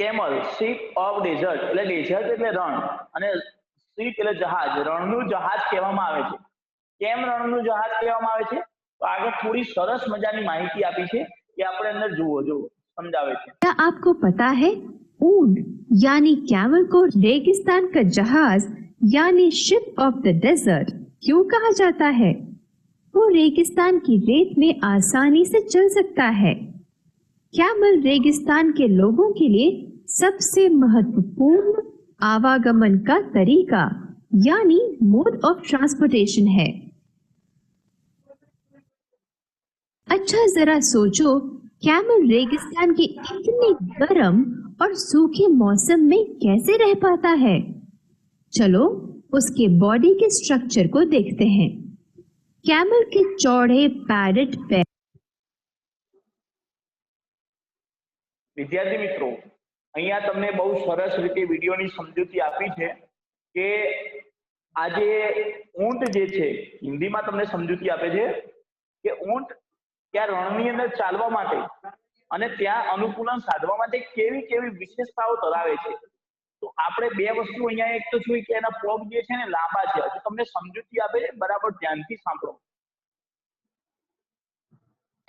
Camel ship of desert એટલે dessert એટલે રણ અને શીપ એટલે જહાજ, રણનું જહાજ કહેવામાં આવે છે. કેમ રણનું જહાજ કહેવામાં આવે છે? તો આગળ થોડી સરસ મજાની માહિતી આપી છે એ આપણે અંદર જુઓ સમજાવે છે. क्या आपको पता है ऊंट यानी कैमल को रेगिस्तान का जहाज यानी शिप ऑफ द डेजर्ट क्यों कहा जाता है? वो रेगिस्तान की रेत में आसानी से चल सकता है। कैमल रेगिस्तान के लोगों के लिए सबसे महत्वपूर्ण आवागमन का तरीका यानी मोड ऑफ ट्रांसपोर्टेशन है। अच्छा जरा सोचो, कैमल रेगिस्तान के इतने गर्म और सूखे मौसम में कैसे रह पाता है? चलो उसके बॉडी के स्ट्रक्चर को देखते हैं। कैमल के चौड़े पैडेड पैर। વિદ્યાર્થી મિત્રો, અહીંયા તમને બહુ સરસ રીતે વિડીયોની સમજૂતી આપી છે કે આજે ઊંટ જે છે, હિન્દીમાં તમને સમજૂતી આપે છે કે ઊંટ ત્યાં રણની અંદર ચાલવા માટે અને ત્યાં અનુકૂલન સાધવા માટે કેવી કેવી વિશેષતાઓ ધરાવે છે. તો આપણે બે વસ્તુ અહીંયા એક તો જોઈ કે એના પગ જે છે ને લાંબા છે. હજુ તમને સમજૂતી આપે છે, બરાબર ધ્યાનથી સાંભળો.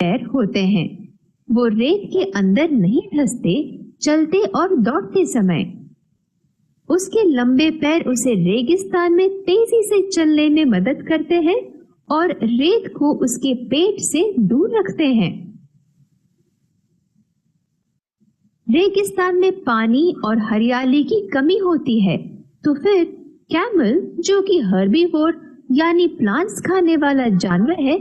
पैर होते हैं, वो रेत के अंदर नहीं धंसते चलते और दौड़ते समय। उसके लंबे पैर उसे रेगिस्तान में तेजी से चलने में मदद करते हैं और रेत को उसके पेट से दूर रखते हैं। रेगिस्तान में पानी और हरियाली की कमी होती है, तो फिर कैमल जो कि हर्बीवोर यानी प्लांट्स खाने वाला जानवर है,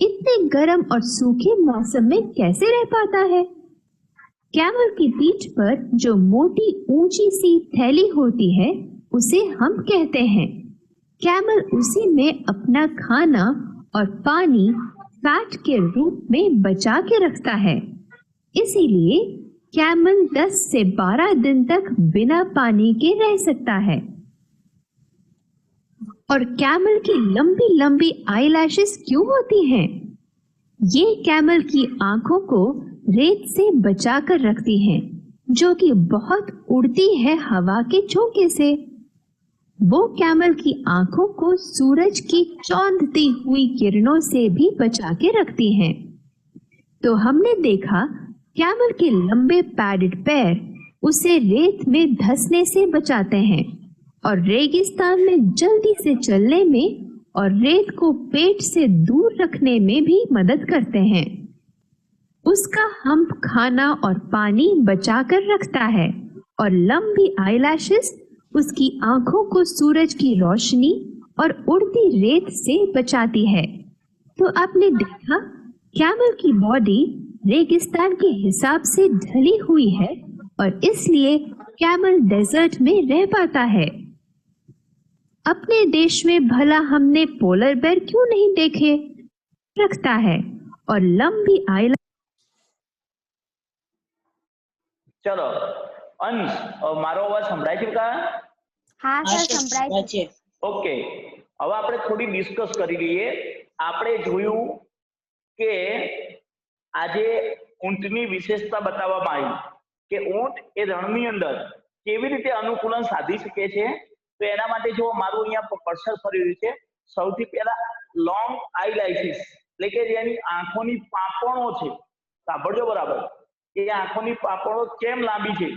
इतने गर्म और सूखे मौसम में कैसे रह पाता है? कैमल की पीठ पर जो मोटी ऊंची सी थैली होती है उसे हम कहते हैं। कैमल उसी में अपना खाना और पानी फैट के रूप में बचा के रखता है। इसीलिए कैमल 10 से 12 दिन तक बिना पानी के रह सकता है। और कैमल की लंबी लंबी आईलैशेस क्यों होती हैं? ये कैमल की आंखों को रेत से बचाकर रखती हैं, जो कि बहुत उड़ती है हवा के झोंके से। वो कैमल की आंखों को सूरज की चौंधती हुई किरणों से भी बचा के रखती हैं। तो हमने देखा कैमल के लंबे पैडेड पैर उसे रेत में धंसने से बचाते हैं और रेगिस्तान में जल्दी से चलने में और रेत को पेट से दूर रखने में भी मदद करते हैं। उसका हम्प खाना और पानी बचाकर रखता है और लंबी आईलैशेस उसकी आंखों को सूरज की रोशनी और उड़ती रेत से बचाती है। तो आपने देखा कैमल की बॉडी रेगिस्तान के हिसाब से ढली हुई है और इसलिए कैमल डेजर्ट में रह पाता है। अपने देश में भला हमने पोलर बेर क्यों नहीं देखे? रखता है और लंबी आइलैंड। चलो अंश, मारो अवाज संभळाय छे का? हाँ सर संभळाय छे। ओके, હવે આપણે થોડી ડિસ્કસ કરી લઈએ. આપણે જોયું કે આજે ઊંટની વિશેષતા બતાવવામાં આવી કે ઊંટ એ રણની અંદર કેવી રીતે અનુકૂલન સાધી શકે છે. તો એના માટે જો મારું અહીંયા કર્સર ફરી રહ્યું છે, સૌથી પહેલા લોંગ આઈલાઇસિસ એટલે કે જેની આંખોની પાંપણો છે, સાંભળજો બરાબર, એ આંખોની પાંપણો કેમ લાંબી છે?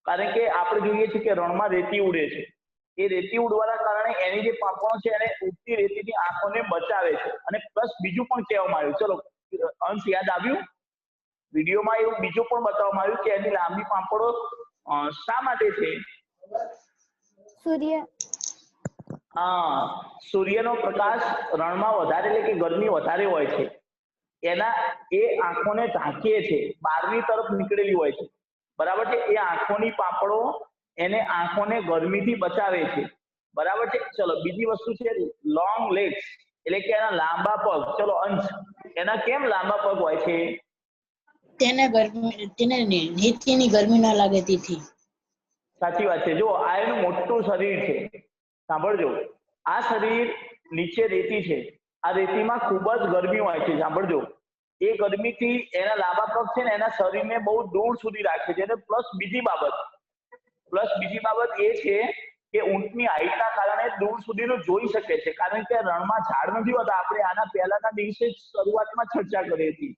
કારણ કે આપણે જોઈએ છીએ કે રણમાં રેતી ઉડે છે. એ રેતી ઉડવાના કારણે એની જે પાંપણો છે એને ઉડતી રેતીની આંખોને બચાવે છે. અને પ્લસ બીજું પણ કહેવામાં આવ્યું, ચલો અંશ યાદ આવ્યું? વિડીયોમાં એવું બીજું પણ બતાવવામાં આવ્યું કે એની લાંબી પાંપણો શા માટે છે? सूर्य, हाँ, सूर्यનો પ્રકાશ રણમાં વધારે એટલે કે ગરમી વધારે હોય છે, એના એ આંખોને ઢાંકે છે, બહારની તરફ નીકળેલી હોય છે, બરાબર છે. એ આંખોની પાંપણો એને આંખોને ગરમીથી બચાવે છે, બરાબર છે. ચલો બીજી વસ્તુ છે લોંગ લેગ્સ એટલે કે એના લાંબા પગ. ચલો અંશ, એના કેમ લાંબા પગ હોય છે? તેને નીચેની ગરમી ન લાગે તેથી. સાચી વાત છે. જો આ એનું મોટું શરીર છે, સાંભળજો, આ શરીર નીચે રેતી છે, આ રેતીમાં ખૂબ જ ગરમી હોય છે, સાંભળજો. એ ગરમીથી એના લાંબા પગ છે ને એના શરીરને બહુ દૂર સુધી રાખે છે. અને પ્લસ બીજી બાબત એ છે કે ઊંટની હાઈટના કારણે દૂર સુધીનું જોઈ શકે છે, કારણ કે રણમાં ઝાડ નથી હોતા. આપણે આના પહેલાના દિવસે શરૂઆતમાં ચર્ચા કરી હતી,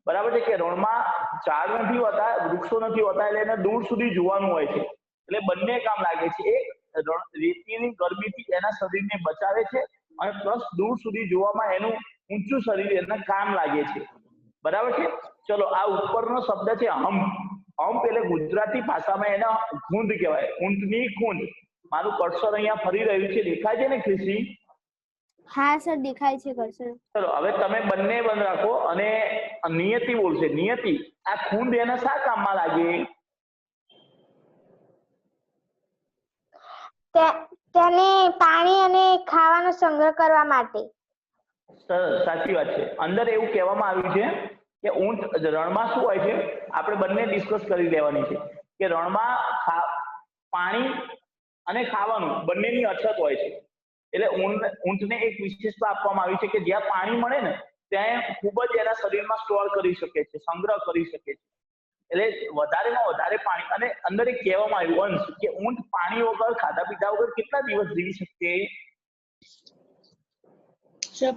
બરાબર છે, કે રણમાં ઝાડ નથી હોતા, વૃક્ષો નથી હોતા, એટલે એને દૂર સુધી જોવાનું હોય છે. એટલે બંને કામ લાગે છે. એક રેતીની ગરમીથી એના શરીરને બચાવે છે અને પ્લસ દૂર સુધી જોવામાં એનું ઊંચું શરીર એને કામ લાગે છે, બરાબર છે. ચલો, આ ઉપરનો શબ્દ છે હમ્પ. હમ્પ એટલે ગુજરાતી ભાષામાં એને ખૂંદ કહેવાય, ઊંટની ખૂંદ. મારું કર્સર અહીંયા ફરી રહ્યું છે, દેખાય છે ને ખુશી? હા સર, દેખાય છે કર્સર. ચલો, હવે તમે બંને બંધ રાખો અને નિયતિ બોલશે. નિયતિ, આ ખૂંદ એના શા કામમાં લાગે? તેને પાણી અને ખાવાનો સંગ્રહ કરવા માટે. સાચી વાત છે. અંદર એવું કહેવામાં આવ્યું છે કે ઊંટ રણમાં શું હોય છે, આપણે બંને ડિસ્કસ કરી લેવાની છે કે રણમાં પાણી અને ખાવાનું બંનેની અછત હોય છે. એટલે ઊંટને એક વિશેષતા આપવામાં આવી છે કે જ્યાં પાણી મળે ને ત્યાં ખૂબ જ એના શરીરમાં સ્ટોર કરી શકે છે, સંગ્રહ કરી શકે છે. એટલે વધારેમાં વધારે પાણી. અને અંદર એક કહેવામાં આવ્યું અંશ કે ઊંટ પાણી વગર, ખાધા પીધા વગર કેટલા દિવસ જીવી શકે?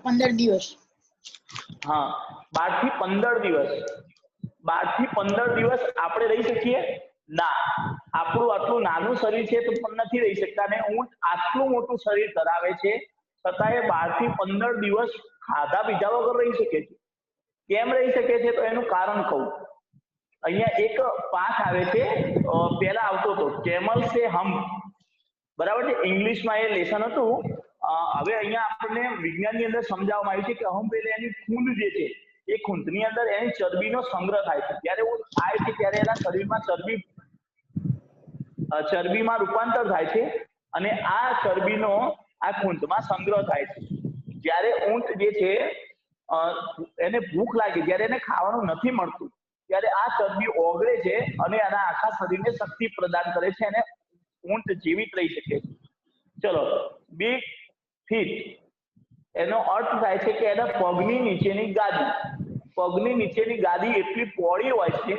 15 દિવસ. હા, 12 થી 15 દિવસ. 12 થી 15 દિવસ આપણે રહી શકીએ? ના. આપણું આટલું નાનું શરીર છે તો પણ નથી રહી શકતા, અને ઊંટ આટલું મોટું શરીર ધરાવે છે છતાંય 12 થી 15 દિવસ ખાધા પીધા વગર રહી શકે છે. કેમ રહી શકે છે? તો એનું કારણ કહું. અહીંયા એક પાઠ આવે છે, પહેલા આવતો હતો કેમલ સે હમ્પ, બરાબર છે. ઇંગ્લિશમાં એ લેસન હતું. હવે અહીંયા આપણને વિજ્ઞાનની અંદર સમજાવવામાં આવ્યું છે કે હમ્પ એટલે એની ખૂંદ જે છે, એ ખૂંદની અંદર એની ચરબીનો સંગ્રહ થાય છે. જ્યારે એવું થાય છે ત્યારે એના શરીરમાં ચરબીમાં રૂપાંતર થાય છે અને આ ચરબીનો આ ખૂંદમાં સંગ્રહ થાય છે. જ્યારે ઊંટ જે છે એને ભૂખ લાગે, જ્યારે એને ખાવાનું નથી મળતું, ત્યારે આ ચરબી ઓગળે છે અને એના આખા શરીરને શક્તિ પ્રદાન કરે છે અને ઊંટ જીવિત રહી શકે છે. ચલો, બિગ ફીટ એનો અર્થ થાય છે કે એના પગની નીચેની ગાદી એટલી પહોળી હોય છે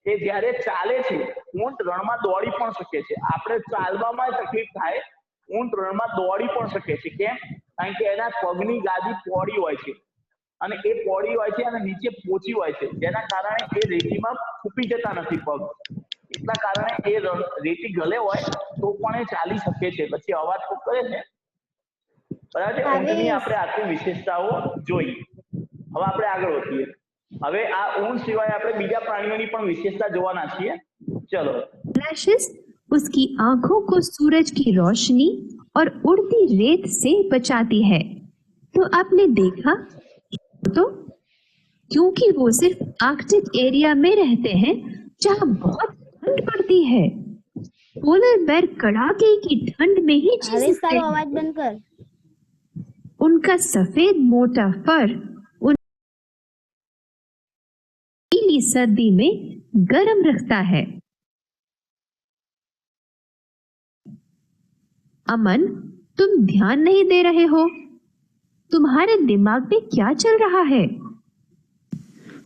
કે જ્યારે ચાલે છે ઊંટ રણમાં દોડી પણ શકે છે. આપણે ચાલવામાં તકલીફ થાય, ઊંટ રણમાં દોડી પણ શકે છે. કેમ? કારણ કે એના પગની ગાદી પહોળી હોય છે અને એ પહોળી હોય છે અને નીચે પોચી હોય છે, જેના કારણે એ રેતીમાં ફૂપી જતા નથી પગ. એટલા કારણે એ રેતી ગલે હોય તો પણ એ ચાલી શકે છે. પછી અવાજ તો કરે છે, બરાબર છે. ઊંટની આપણે આટલી વિશેષતાઓ જોઈ. હવે આપણે આગળ વધીએ. હવે આ ઊંટ સિવાય આપણે બીજા પ્રાણીઓની પણ વિશેષતા જોવાના છીએ. चलो। फ्लैशेस उसकी आंखों को सूरज की रोशनी और उड़ती रेत से बचाती है। तो आपने देखा तो क्योंकि वो सिर्फ आर्कटिक एरिया में रहते हैं जहाँ बहुत ठंड पड़ती है। पोलर बेर कड़ाके की ठंड में ही जी सकते हैं। आवाज बंद कर। उनका सफेद मोटा फर उन्हें सर्दी में गर्म रखता है। अमन, तुम ध्यान नहीं दे रहे हो? तुम्हारे दिमाग में क्या चल रहा है?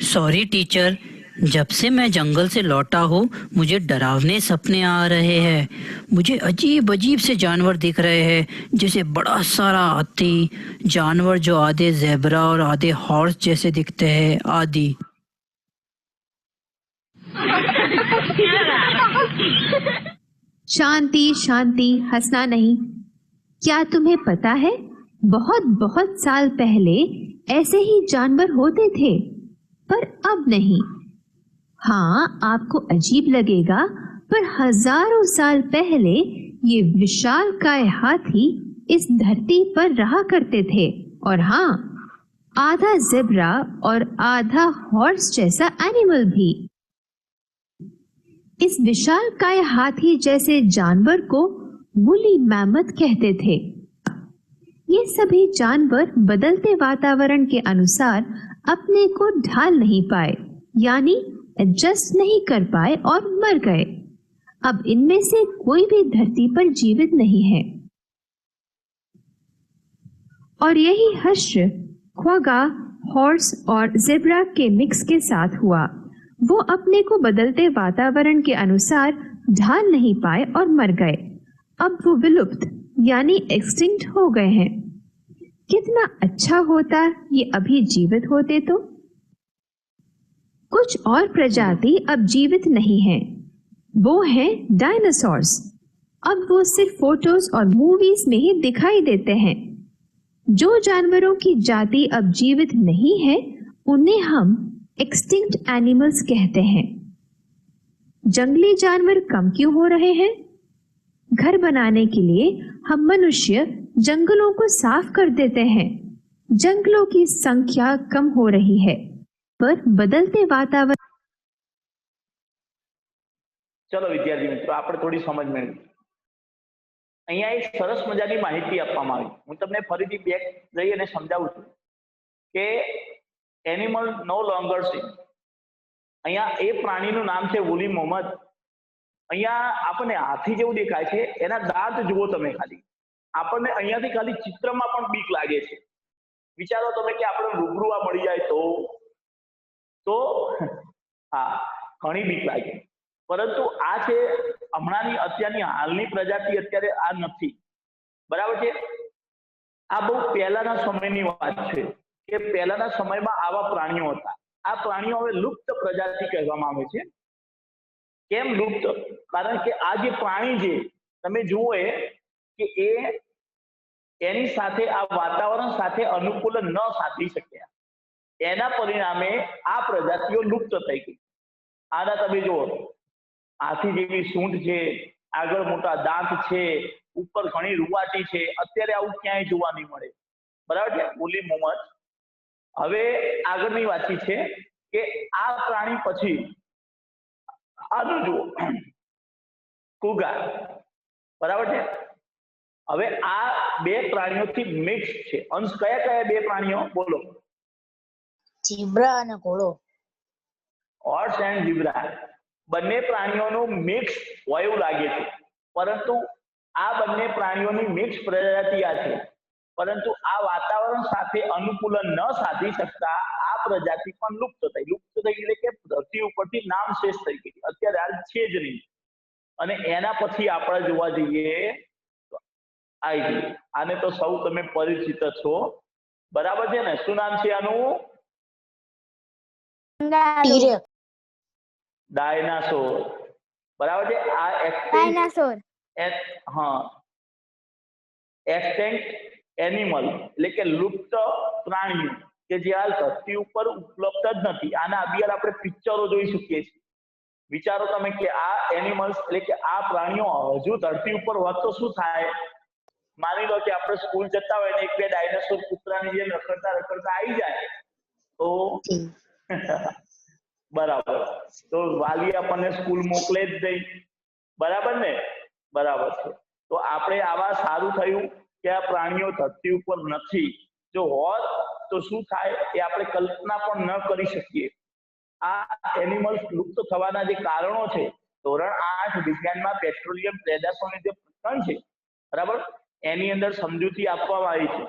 सॉरी टीचर, जब से मैं जंगल से लौटा हूँ मुझे डरावने सपने आ रहे हैं। मुझे अजीब अजीब से जानवर दिख रहे हैं, जैसे बड़ा सारा हाथी, जानवर जो आधे ज़ेब्रा और आधे हॉर्स जैसे दिखते हैं आदि। शांति शांति, हंसना नहीं। क्या तुम्हें पता है बहुत बहुत साल पहले ऐसे ही जानवर होते थे, पर अब नहीं। हाँ, आपको अजीब लगेगा, पर हजारों साल पहले ये विशालकाय हाथी इस धरती पर रहा करते थे। और हाँ, आधा ज़ेब्रा और आधा हॉर्स जैसा एनिमल भी। इस विशालकाय हाथी जैसे जानवर को वुली मैमथ कहते थे। ये सभी जानवर बदलते वातावरण के अनुसार अपने को ढाल नहीं पाए, यानी एडजस्ट नहीं कर पाए और मर गए। अब इनमें से कोई भी धरती पर जीवित नहीं है। और यही हश्र, ख्वागा हॉर्स और ज़ेब्रा के मिक्स के साथ हुआ। वो अपने को बदलते वातावरण के अनुसार ढाल नहीं पाए और मर गए। अब वो विलुप्त यानी एक्सटिंक्ट हो गए हैं। कितना अच्छा होता ये अभी जीवित होते तो। कुछ और प्रजाति अब जीवित नहीं हैं। वो हैं डायनासोर्स। अब वो सिर्फ फोटोज और मूवीज में ही दिखाई देते हैं। जो जानवरों की जाति अब जीवित नहीं है उन्हें हम एक्सटिंक्ट एनिमल्स कहते हैं। जंगली जानवर कम क्यों हो रहे हैं? घर बनाने के लिए हम मनुष्य जंगलों को साफ कर देते हैं। जंगलों की संख्या कम हो रही है पर बदलते वातावरण। चलो विद्यार्थी मित्रों, આપણે થોડી સમજ મેળવી। અહીંયા એક સરસ મજાની માહિતી આપવામાં આવી। હું તમને ફરીથી બેક જઈ અને સમજાવું છું કે એનિમલ નો લોંગર સિંગ। અહીંયા એ પ્રાણીનું નામ છે વુલી મોહમ્મદ। અહીંયા આપણને હાથી જેવું દેખાય છે, એના દાંત જુઓ તમે ખાલી। આપણને અહીંયાથી ખાલી ચિત્રમાં પણ બીક લાગે છે। વિચારો તમે કે આપણે રૂબરૂ આ મળી જાય તો હા, ઘણી બીક લાગે। પરંતુ આ છે હમણાંની અત્યારની હાલની પ્રજાતિ, અત્યારે આ નથી, બરાબર છે। આ બહુ પહેલાના સમયની વાત છે કે પહેલાના સમયમાં આવા પ્રાણીઓ હતા। આ પ્રાણીઓ હવે લુપ્ત પ્રજાતિ કહેવામાં આવે છે। કેમ લુપ્ત? કારણ કે આ જે પ્રાણી છે તમે જુઓ કે એની સાથે આ વાતાવરણ સાથે અનુકૂલન ન સાધી શક્યા। એના પરિણામે આ પ્રજાતિઓ લુપ્ત થઈ ગઈ। આના તમે જુઓ, હાથી જેવી સૂંઢ છે, આગળ મોટા દાંત છે, ઉપર ઘણી રૂવાટી છે, અત્યારે આવું ક્યાંય જોવા નહીં મળે, બરાબર છે। વુલી મોહમ્મદ। હવે આગળની વાતચીત છે કે આ પ્રાણી પછી આનું જુઓ, કુગા, બરાબર છે। હવે આ બે પ્રાણીઓથી મિક્સ છે। અંશ કયા કયા બે પ્રાણીઓ બોલો? ઝીબ્રા અને ઘોડો। હોર્સ એન્ડ ઝીબ્રા બંને પ્રાણીઓનું મિક્સ હોય એવું લાગે છે, પરંતુ આ બંને પ્રાણીઓની મિક્સ પ્રજાતિ આ છે। પરંતુ આ વાતાવરણ સાથે અનુકૂલન ન સાધી શકતા આ પ્રજાતિ પણ લુપ્ત થઈ। લુપ્ત થઈ એટલે કે ધરતી ઉપરથી નામ શેષ થઈ ગઈ, અત્યારે હાલ છે જ નહીં। અને એના પછી આપણે જોવા જઈએ તો આવી આને તો સૌ તમે પરિચિત છો, બરાબર છે ને? શું નામ છે આનું? ડાયનાસોર, બરાબર છે। આ ડાયનાસોર। હા, એક્સટેન્ક્ટ એનિમલ એટલે કે લુપ્ત પ્રાણીઓ કે જે હાલ ધરતી ઉપર ઉપલબ્ધ જ નથી। આના અભિયાન આપણે પિક્ચરો જોઈ શકીએ છીએ। વિચારો તમે કે આ એનિમલ્સ એટલે કે આ પ્રાણીઓ હજુ ધરતી ઉપર હોત તો શું થાય? માની લો કે આપણે સ્કૂલ જતા હોય ને એક બે ડાયનાસોર કૂતરાની જેમ રખડતા રખડતા આવી જાય તો બરાબર, તો વાલી આપણને સ્કૂલ મોકલે જ નહીં, બરાબર ને? બરાબર છે। તો આપણે આવા સારું થયું કે આ પ્રાણીઓ ધરતી ઉપર નથી। જો હોત તો શું થાય એ આપણે કલ્પના પણ ન કરી શકીએ। આ એનિમલ્સ લુપ્ત થવાના જે કારણો છે, ધોરણ 8 વિજ્ઞાનમાં પેટ્રોલિયમ પેદાશોની જે પ્રકરણ છે, બરાબર, એની અંદર સમજૂતી આપવામાં આવી છે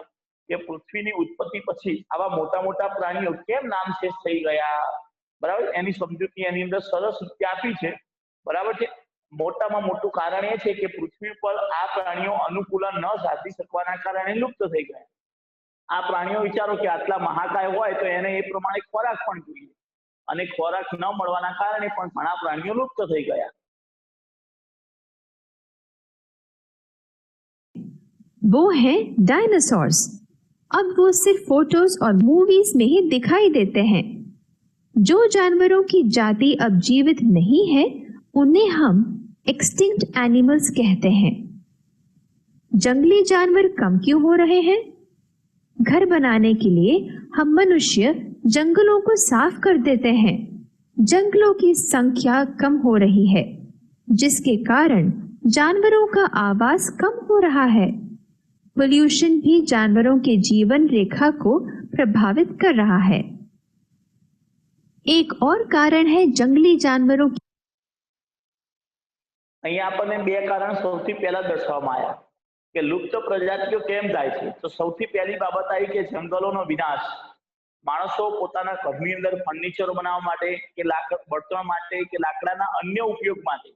કે પૃથ્વીની ઉત્પત્તિ પછી આવા મોટા મોટા પ્રાણીઓ કેમ નામશેષ થઈ ગયા, બરાબર? એની સમજૂતી એની અંદર સરસ રીતે આપી છે, બરાબર છે। મોટામાં મોટું કારણ એ છે કે પૃથ્વી પર આ પ્રાણીઓ અનુકૂલન ન સાધી શકવાના કારણે લુપ્ત થઈ ગયા। આ પ્રાણીઓ વિચારો કે આટલા મહાકાય હોય તો એને એ પ્રમાણે ખોરાક પણ જોઈએ, અને ખોરાક ન મળવાના કારણે પણ ઘણા પ્રાણીઓ લુપ્ત થઈ ગયા। वो हैं डायनासोर्स। अब वो सिर्फ फोटोज और मूवीज में ही दिखाई देते हैं। जो जानवरों की जाति अब जीवित नहीं है उन्हें हम एक्सटिंक्ट एनिमल्स कहते हैं। जंगली जानवर कम क्यों हो रहे हैं? घर बनाने के लिए हम मनुष्य जंगलों को साफ कर देते हैं। जंगलों की संख्या कम हो रही है जिसके कारण जानवरों का आवास कम हो रहा है। पोल्यूशन भी जानवरों के जीवन रेखा को प्रभावित कर रहा है। एक और कारण है जंगली जानवरों की। અહીંયા આપણને બે કારણ સૌથી પહેલા દર્શાવવામાં આવ્યા કે લુપ્ત પ્રજાતિઓ કેમ થાય છે। તો સૌથી પહેલી બાબત આવી કે જંગલોનો વિનાશ, માણસો પોતાના ઘરની અંદર ફર્નિચરો બનાવવા માટે કે બળતણ માટે કે લાકડાના અન્ય ઉપયોગ માટે,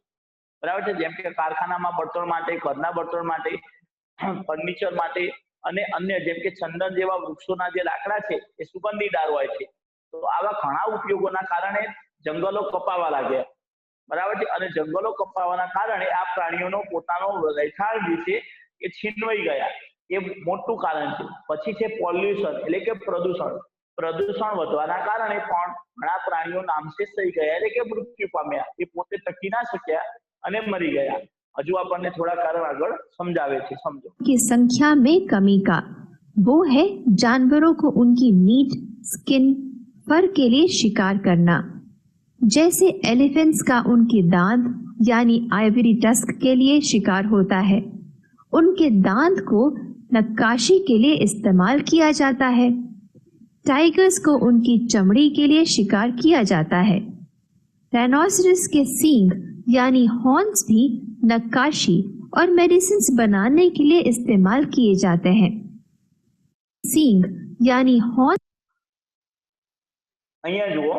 બરાબર છે, જેમ કે કારખાનામાં બળતણ માટે, ઘરના બળતણ માટે, ફર્નિચર માટે અને અન્ય જેમ કે ચંદન જેવા વૃક્ષોના જે લાકડા છે એ સુગંધીદાર હોય છે. તો આવા ઘણા ઉપયોગોના કારણે જંગલો કપાવા લાગ્યા, બરાબર છે, અને જંગલો કપાવાના કારણે આ પ્રાણીઓનો પોતાનો રહેઠાણ જે છે એ છીનવાઈ ગયા, એ મોટું કારણ છે. પછી છે પોલ્યુશન એટલે કે પ્રદૂષણ વધવાના કારણે પણ ઘણા પ્રાણીઓ નામશેષ થઈ ગયા એટલે કે મૃત્યુ પામ્યા, એ પોતે ટકી ના શક્યા અને મરી ગયા. હજુ આપણને થોડા કારણ આગળ समझावे છે, समझो की संख्या में कमी का वो है जानवरों को उनकी मीट, स्किन, फर के लिए शिकार करना। जैसे एलिफेंट्स का उनके दांत यानी आइवरी टस्क के लिए शिकार होता है, उनके दांत को नक्काशी के लिए इस्तेमाल किया जाता है। टाइगर्स को उनकी चमड़ी के लिए शिकार किया जाता है। राइनोसरस के सींग यानी हॉर्न्स भी नक्काशी और मेडिसिन्स बनाने के लिए इस्तेमाल किए जाते हैं। सींग यानी हॉर्न અહીંયા જુઓ,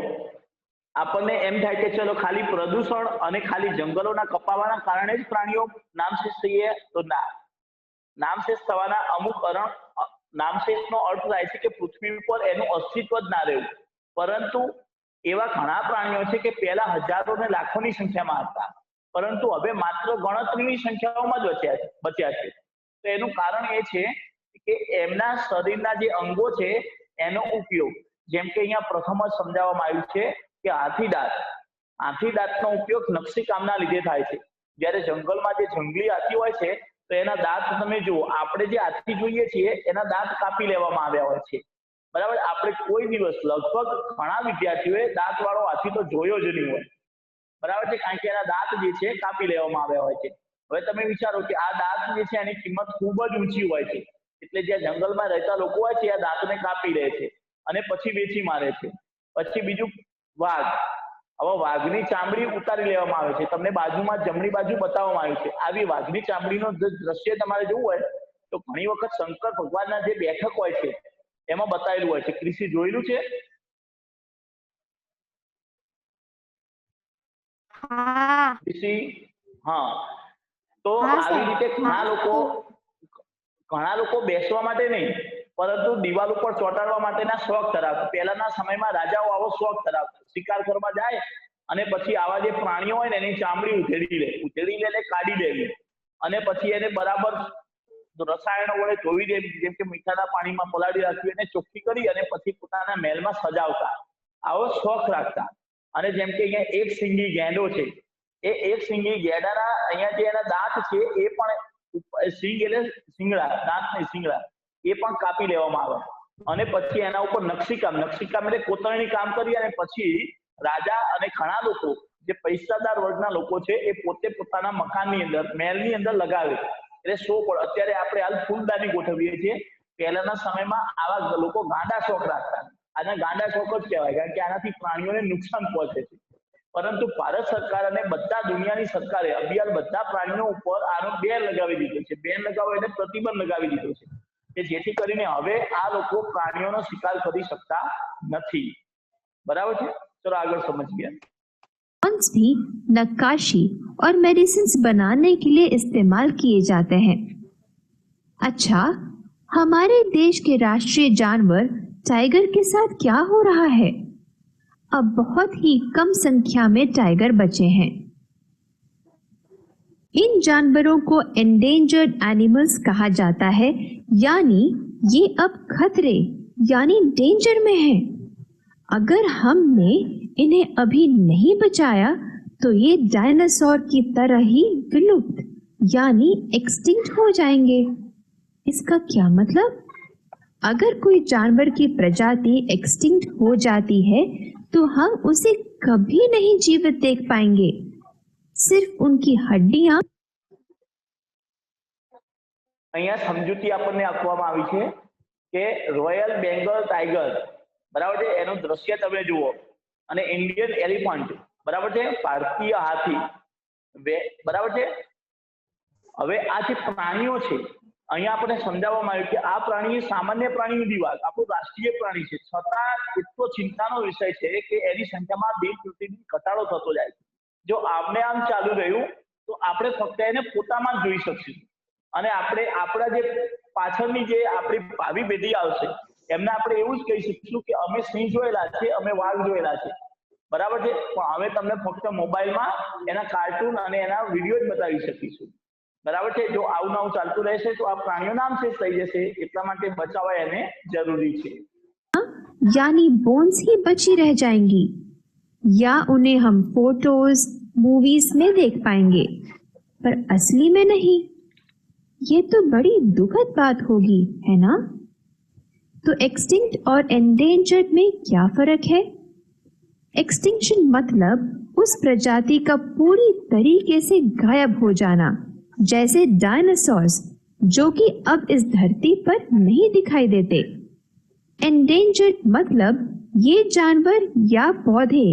આપણને એમ થાય કે ચલો ખાલી પ્રદૂષણ અને ખાલી જંગલોના કપાવાના કારણે જ પ્રાણીઓ નામશેષ થઈ ગયા, તો ના, નામશેષ થવાના અમુક નામશેષનો અર્થ થાય છે કે પૃથ્વી ઉપર એનું અસ્તિત્વ જ ના રહ્યું, પરંતુ એવા ઘણા પ્રાણીઓ છે કે પહેલા હજારો ને લાખોની સંખ્યામાં હતા, પરંતુ હવે માત્ર ગણતરીની સંખ્યાઓમાં જ બચ્યા છે. તો એનું કારણ એ છે કે એમના શરીરના જે અંગો છે એનો ઉપયોગ, જેમ કે અહીંયા પ્રથમ જ સમજાવવામાં આવ્યું છે કે હાથી દાંતનો ઉપયોગ નકશીકામના લીધે થાય છે. જ્યારે જંગલમાં જે જંગલી હાથી હોય છે તો એના દાંત તમે જુઓ, આપણે જે હાથી જોઈએ છીએ એના દાંત કાપી લેવામાં આવ્યા હોય છે, બરાબર. આપણે કોઈ દિવસ લગભગ ઘણા વિદ્યાર્થીઓએ દાંત વાળો હાથી તો જોયો જ નહીં હોય, બરાબર છે, કારણ કે એના દાંત જે છે કાપી લેવામાં આવ્યા હોય છે. હવે તમે વિચારો કે આ દાંત જે છે એની કિંમત ખૂબ જ ઊંચી હોય છે, એટલે જ્યાં જંગલમાં રહેતા લોકો હોય છે આ દાંતને કાપી લે છે અને પછી વેચી મારે છે. પછી બીજું વાઘ. હવે વાઘની ચામડી ઉતારી લેવામાં આવે છે, તમને બાજુમાં જમણી બાજુ બતાવવામાં આવ્યું છે. આવી વાઘની ચામડીનો દ્રશ્ય તમારે જોવું હોય તો ઘણી વખત શંકર ભગવાનના જે બેઠક હોય છે એમાં બતાવેલું હોય છે. ક્રિશી જોયેલું છે? હા ક્રિશી, હા. તો હા, આવી સાહેબ. રીતે ઘણા લોકો બેસવા માટે નહીં પરંતુ દિવાલ ઉપર ચોંટાડવા માટેના શોખ ધરાવતા. પહેલાના સમયમાં રાજાઓ આવો શોખ ધરાવતા, શિકાર કરવા જાય અને પછી આવા જે પ્રાણીઓ હોય ને એની ચામડી ઉધેડી લે એટલે કાઢી લેવી અને પછી એને બરાબર રસાયણો વડે ધોઈ દે, જેમ કે મીઠાના પાણીમાં પલાળી રાખવી અને ચોખ્ખી કરી અને પછી પોતાના મહેલમાં સજાવતા, આવો શોખ રાખતા. અને જેમ કે અહીંયા એક સિંગી ગેંડો છે, એ એક સિંગી ગેંડાના અહીંયા જે એના દાંત છે એ પણ સિંગ એટલે શિંગડા, દાંત નહીં શિંગડા, એ પણ કાપી લેવામાં આવે અને પછી એના ઉપર નકશીકામ એટલે કોતરણી કામ કરી અને પછી રાજા અને ઘણા લોકો જે પૈસાદાર વર્ગના લોકો છે એ પોતે પોતાના મકાનની અંદર, મહેલની અંદર લગાવે એટલે શો પડે. અત્યારે આપણે હાલ ફૂલદાની ગોઠવીએ છીએ, પહેલાના સમયમાં આવા લોકો ગાંડા શોખ રાખતા. આને ગાંડા શોખ જ કહેવાય, કારણ કે આનાથી પ્રાણીઓને નુકસાન પહોંચે છે. પરંતુ ભારત સરકાર અને બધા દુનિયાની સરકારે અભિયાન બધા પ્રાણીઓ ઉપર આનો બેન લગાવી દીધો છે. બેન લગાવો એટલે પ્રતિબંધ લગાવી દીધો છે કે જેથી કરીને હવે આ લોકો પ્રાણીઓનો શિકાર કરી શકતા નથી, બરાબર છે. ચલો આગળ સમજીએ. हॉर्न्स भी नक्काशी और मेडिसिन्स बनाने के लिए इस्तेमाल किए जाते हैं। अच्छा, हमारे देश के राष्ट्रीय जानवर टाइगर के साथ क्या हो रहा है? अब बहुत ही कम संख्या में टाइगर बचे हैं। इन जानवरों को एंडेंजर्ड एनिमल्स कहा जाता है, यानी ये अब खतरे यानी डेंजर में हैं। अगर हमने इन्हें अभी नहीं बचाया तो ये डायनासोर की तरह ही विलुप्त यानी एक्सटिंक्ट हो जाएंगे। इसका क्या मतलब? अगर कोई जानवर की प्रजाति एक्सटिंक्ट हो जाती है तो हम उसे कभी नहीं जीवित देख पाएंगे। सिर्फ उनकी हड्डियां। અહીંયા સમજૂતી આપણને આપવામાં આવી છે કે રોયલ બેંગલ ટાઈગર, બરાબર છે, એનું દ્રશ્ય તમે જુઓ, અને ઇન્ડિયન એલિફન્ટ, બરાબર છે, ભારતીય હાથી, બરાબર છે. હવે આ જે પ્રાણીઓ છે અહીંયા આપણે સમજાવવામાં આવ્યું કે આ પ્રાણી એ સામાન્ય પ્રાણીની દીવાલ આપણું રાષ્ટ્રીય પ્રાણી છે, છતાં એટલો ચિંતાનો વિષય છે કે એની સંખ્યામાં દિન પ્રતિદિન ઘટાડો થતો જાય છે. જો આમને આમ ચાલુ રહ્યું તો આપણે ફક્ત એને ફોટામાં જ જોઈ શકશું અને આપણે આપણા જે પાછળની જે આપણી ભાવિ પેઢી આવશે એમને આપણે એવું જ કહી શકીશું કે અમે સિંહ જોયેલા છે, અમે વાઘ જોયેલા છે, બરાબર છે, પણ હવે તમને ફક્ત મોબાઈલમાં એના કાર્ટૂન અને એના વિડીયો જ બતાવી શકીશું, બરાબર છે. જો આવું નવું ચાલતું રહેશે તો આ પ્રાણીઓ નામશેષ થઈ જશે, એટલા માટે બચાવવા એને જરૂરી છે. यानी बोन्स ही बची रह जाएंगी या उन्हें हम फोटोज मूवीज में देख पाएंगे पर असली में नहीं. ये तो बड़ी दुखद बात होगी, है ना? तो एक्सटिंक्ट और एंडेंजर्ड में क्या फर्क है? एक्सटिंक्शन मतलब उस प्रजाति का पूरी तरीके से गायब हो जाना, जैसे डायनासोर्स जो कि अब इस धरती पर नहीं दिखाई देते. एंडेंजर्ड मतलब ये जानवर या पौधे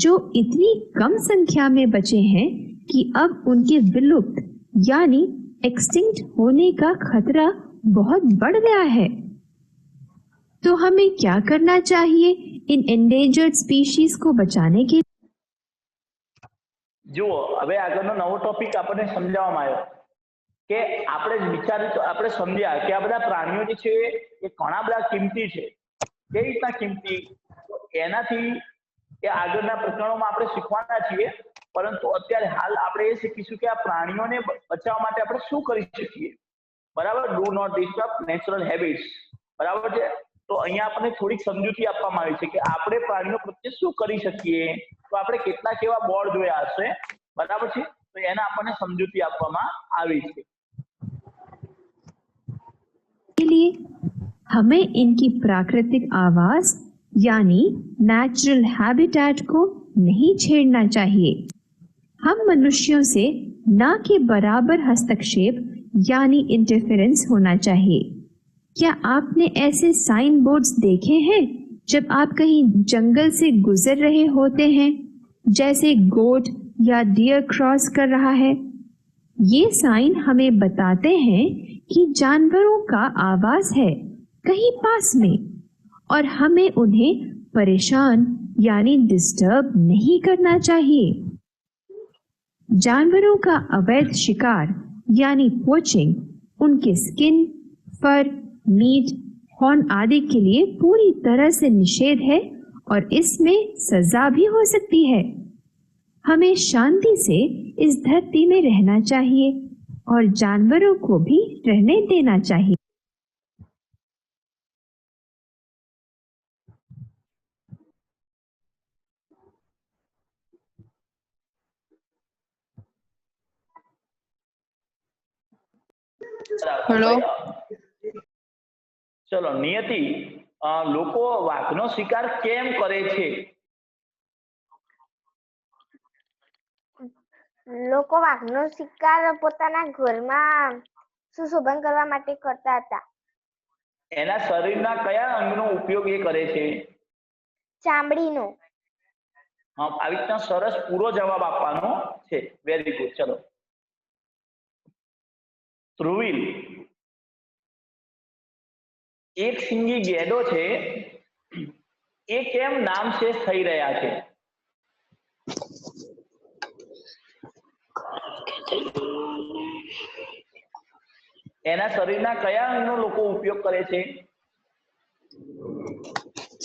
जो इतनी कम संख्या में बचे हैं कि अब उनके विलुप्त यानी एक्सटिंक्ट होने का खतरा बहुत बढ़ गया है. तो हमें क्या करना चाहिए इन एंडेंजर्ड स्पीशीज को बचाने के? જુઓ, હવે આગળનો નવો ટોપિક આપણને સમજાવવામાં આવ્યો કે આપણે વિચાર્યું તો આપણે સમજ્યા કે આ બધા પ્રાણીઓ જે છે એ ઘણા બધા કિંમતી છે. કેવી રીતના કિંમતી? તો એનાથી એ આગળના પ્રકરણોમાં આપણે શીખવાના છીએ, પરંતુ અત્યારે હાલ આપણે એ શીખીશું કે આ પ્રાણીઓને બચાવવા માટે આપણે શું કરી શકીએ, બરાબર. Do not disturb natural habits, બરાબર છે. તો અહીંયા આપણને થોડીક સમજૂતી આપવામાં આવી છે કે આપણે પ્રાણીઓ પ્રત્યે શું કરી શકીએ. તો આપણે કેટલાક એવા બોર્ડ જોયા હશે, બરાબર છે, તો એને આપણને સમજૂતી આપવામાં આવી છે. के लिए हमें इनकी प्राकृतिक आवास यानी नेचुरल हैबिटेट को नहीं छेड़ना चाहिए. हम मनुष्यों से ना के बराबर हस्तक्षेप यानी इंटरफेरेंस होना चाहिए. क्या आपने ऐसे साइन बोर्ड्स देखे हैं जब आप कहीं जंगल से गुजर रहे होते हैं, जैसे गोट या डियर क्रॉस कर रहा है? ये साइन हमें बताते हैं कि जानवरों का आवास है कहीं पास में और हमें उन्हें परेशान यानी डिस्टर्ब नहीं करना चाहिए. जानवरों का अवैध शिकार यानी पोचिंग उनके स्किन, फर, मीट, हॉर्न आदि के लिए पूरी तरह से निषेध है और इसमें सजा भी हो सकती है. हमें शांति से इस धरती में रहना चाहिए और जानवरों को भी रहने देना चाहिए. हेलो. ચલો નિયતિ, લોકો વાઘનો શિકાર કેમ કરે છે? લોકો વાઘનો શિકાર પોતાના ઘરમાં સુશોભન કરવા માટે કરતા હતા. એના શરીરના કયા અંગનો ઉપયોગ એ કરે છે? ચામડીનો. હા, આવી રીતના સરસ પૂરો જવાબ આપવાનો છે. Very good. ચલો ધ્રુવીલ, એક સિંગી ગેડો છે એ કેમ નામશેષ થઈ રહ્યા છે? એના શરીરના કયા અંગનો લોકો ઉપયોગ કરે છે?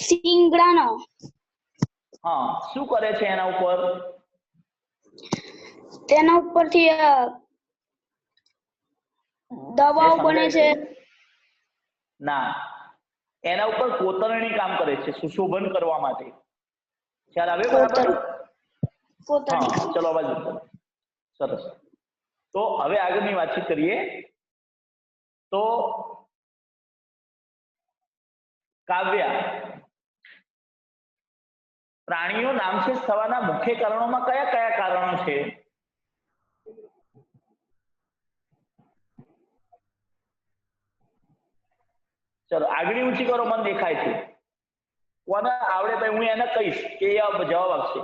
સિંગડાનો. હા, શું કરે છે એના ઉપર? તેના ઉપરથી દવાઓ બને છે. ના, એના ઉપર કોતરણી કામ કરે છે સુશોભન કરવા માટે. ખ્યાલ આવે? બરાબર. હા, ચલો અવાજ ઉપર. સરસ. તો હવે આગળની વાતચીત કરીએ. તો કાવ્યા, પ્રાણીઓ નામશેષ થવાના મુખ્ય કારણોમાં કયા કયા કારણો છે? ચલો આગળી ઊંચી કરો, મને દેખાય છે. કોને આવડે તો હું એને કહીશ કે જવાબ આપશે.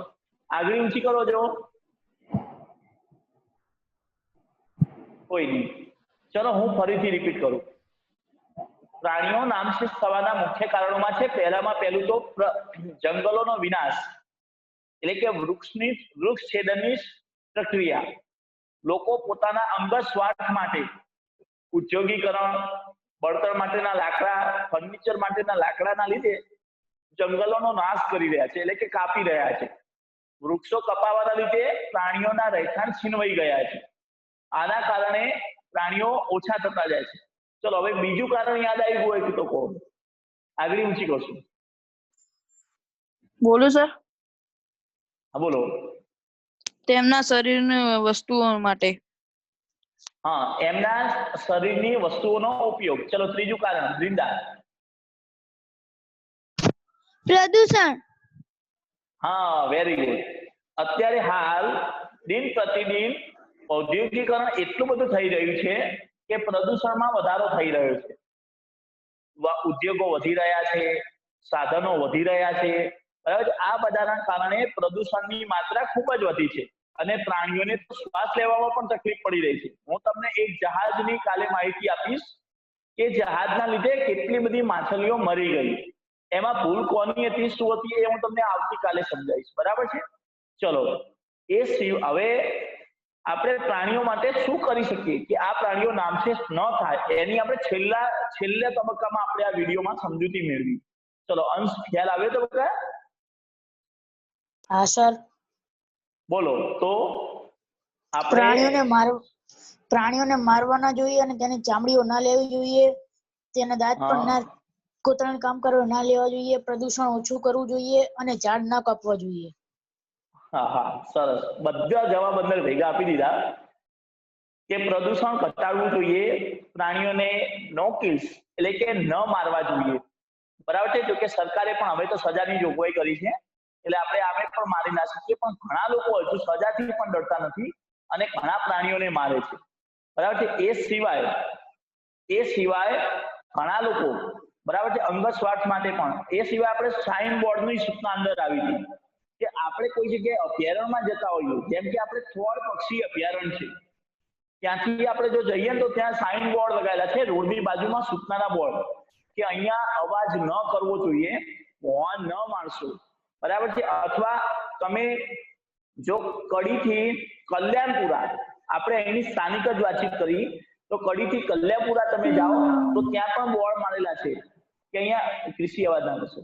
આગળી ઊંચી કરો જો. કોઈ નહીં. ચલો હું ફરીથી રિપીટ કરું. પ્રાણીઓ નામશેષ થવાના મુખ્ય કારણોમાં છે પહેલામાં પહેલું તો જંગલોનો વિનાશ, એટલે કે વૃક્ષ છેદનની પ્રક્રિયા. લોકો પોતાના અંગત સ્વાર્થ માટે ઉદ્યોગીકરણ, બળતણ માટેના લાકડા, ફર્નિચર માટેના લાકડાના લીધે જંગલોનો નાશ કરી રહ્યા છે, એટલે કે કાપી રહ્યા છે. વૃક્ષો કપાવાના લીધે પ્રાણીઓના રહેઠાણ છીનવાઈ ગયા છે. આના કારણે પ્રાણીઓ ઓછા થતા જાય છે. ચલો હવે બીજું કારણ યાદ આવી ગયું હોય તો કહો, આગળ ઊંચી કરશું. બોલું સર? હા બોલો. તેમના શરીરની વસ્તુઓ માટે. હા, એમના શરીરની વસ્તુઓનો ઉપયોગ. ચલો ત્રીજું કારણ વૃંદા. પ્રદૂષણ. હા, વેરી ગુડ. અત્યારે હાલ દિન પ્રતિદિન ઔદ્યોગિકરણ એટલું બધું થઈ રહ્યું છે કે પ્રદૂષણમાં વધારો થઈ રહ્યો છે. ઉદ્યોગો વધી રહ્યા છે, સાધનો વધી રહ્યા છે. આ બધાના કારણે પ્રદૂષણની માત્રા ખૂબ જ વધી છે અને પ્રાણીઓને તો શ્વાસ લેવામાં પણ તકલીફ પડી રહી છે. હું તમને એક જહાજની કાલે માહિતી આપીશ કે જહાજના લીધે કેટલી બધી માછલીઓ મરી ગઈ. એમાં ભૂલ કોની હતી, શું હતી, એ હું તમને આવતીકાલે સમજાવીશ. બરાબર છે? ચલો હવે આપણે પ્રાણીઓ માટે શું કરી શકીએ કે આ પ્રાણીઓ નામશેષ ન થાય, એની આપણે છેલ્લા તબક્કામાં આપણે આ વિડીયોમાં સમજૂતી મેળવી. ચલો અંશ ખ્યાલ આવ્યો તો બધા? હા સર. બોલો. તો પ્રાણીઓને મારવા ના જોઈએ અને તેની ચામડીઓ ના લેવી જોઈએ, તેના દાંત પણ ના કોતરાનું કામ કરવા ના લેવા જોઈએ, પ્રદૂષણ ઓછું કરવું જોઈએ અને ઝાડ ના કાપવા જોઈએ. હા હા, સરસ. બધા જવાબ અંદર ભેગા આપી દીધા કે પ્રદૂષણ ઘટાડવું જોઈએ, પ્રાણીઓને નો કિલ્સ એટલે કે ન મારવા જોઈએ. બરાબર છે? જો કે સરકારે પણ હવે તો સજાની જોગવાઈ કરી છે, એટલે આપણે આમે પણ મારી ના શકીએ, પણ ઘણા લોકો હજુ સજાથી પણ ડરતા નથી અને ઘણા પ્રાણીઓને મારે છે. બરાબર છે? એ સિવાય ઘણા લોકો, બરાબર છે, અંગત સ્વાર્થ માટે પણ. એ સિવાય આપણે સાઇન બોર્ડની સૂચના અંદર આવી હતી કે આપણે કોઈ જગ્યાએ અભયારણ્યમાં જતા હોઈએ, જેમ કે આપણે થોળ પક્ષી અભયારણ્ય છે, ત્યાંથી આપણે જો જઈએ તો ત્યાં સાઇન બોર્ડ લગાવેલા છે, રોડની બાજુમાં સૂચનાના બોર્ડ કે અહીંયા અવાજ ન કરવો જોઈએ, હોર્ન ન મારશો. બરાબર છે? અથવા તમે જો કડીથી કલ્યાણપુરા, આપણે અહીંની સ્થાનિક જ વાતચીત કરી, તો કડીથી કલ્યાણપુરા તમે જાઓ તો ત્યાં પણ બોર્ડ મારેલા છે કે અહીંયા કૃષિ અવાજ ના કરશો.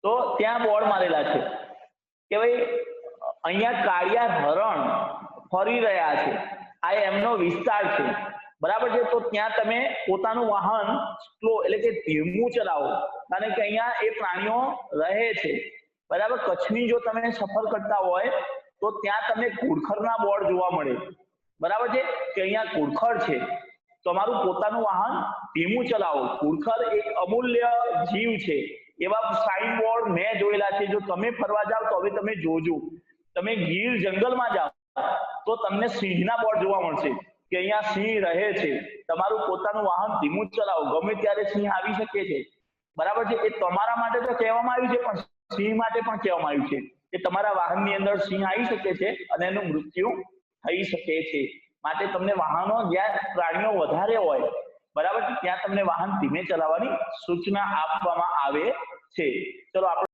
તો ત્યાં બોર્ડ મારેલા છે કે ભાઈ અહીંયા કાળિયા હરણ ફરી રહ્યા છે, આ એમનો વિસ્તાર છે. બરાબર છે? તો ત્યાં તમે પોતાનું વાહન સ્લો એટલે કે ધીમું ચલાવો, કારણ કે અહીંયા એ પ્રાણીઓ રહે છે. બરાબર? કચ્છની જો તમે સફર કરતા હોય તો ત્યાં તમને ઘુડખરના બોર્ડ જોવા મળે. બરાબર છે? કે અહીંયા ઘુડખર છે, તમારું પોતાનું વાહન ધીમું ચલાવો. ઘુડખર એક અમૂલ્ય જીવ છે, એવા સાઇન બોર્ડ મેં જોયેલા છે. જો તમે ફરવા જાવ તો હવે તમે જોજો, તમે ગીર જંગલમાં જાઓ તો તમને સિંહના બોર્ડ જોવા મળશે કે અહીંયા સિંહ રહે છે, તમારું પોતાનું વાહન ધીમું ચલાવો, ગમે ત્યારે સિંહ આવી શકે છે. બરાબર છે? એ તમારા માટે તો કહેવામાં આવ્યું છે, પણ સિંહ માટે પણ કહેવામાં આવ્યું છે કે તમારા વાહનની અંદર સિંહ આવી શકે છે અને એનું મૃત્યુ થઈ શકે છે. માટે તમને વાહનો જ્યાં પ્રાણીઓ વધારે હોય, બરાબર છે, ત્યાં તમને વાહન ધીમે ચલાવવાની સૂચના આપવામાં આવે છે. ચલો આપણે